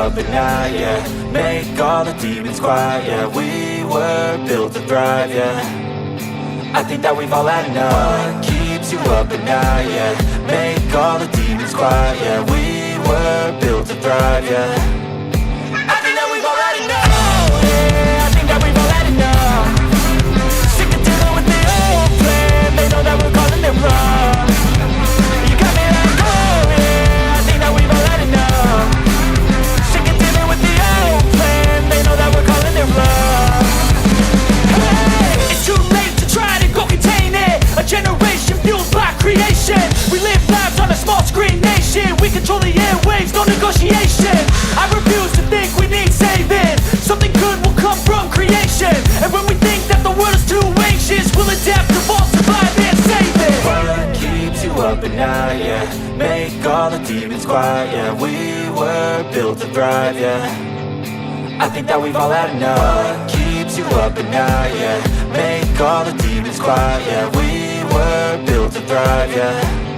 up at night, yeah. Make all the demons quiet, yeah. We were built to thrive, yeah. I think that we've all had enough. What keeps you up at night, yeah. Make all the demons quiet, yeah. We were built to thrive, yeah. I think that we've all had enough. Oh yeah, I think that we've all had enough. Sick of dealing with the old plan. They know that we're calling it wrong. You got me like, oh yeah, I think that we've all had enough. Sick of dealing with the old plan. They know that we're calling it wrong. Hey, it's too late to try to go contain it. A generation fueled by creation. We live lives on a small screen nation. We control the airwaves, no negotiation. I refuse to think we need saving. Something good will come from creation. And when we think that the world is too anxious, we'll adapt, evolve, survive and save it. What keeps you up at night, yeah. Make all the demons quiet, yeah. We were built to thrive, yeah. I think that we've all had enough. What keeps you up at night, yeah. Make all the demons quiet, yeah. We were built to thrive, yeah.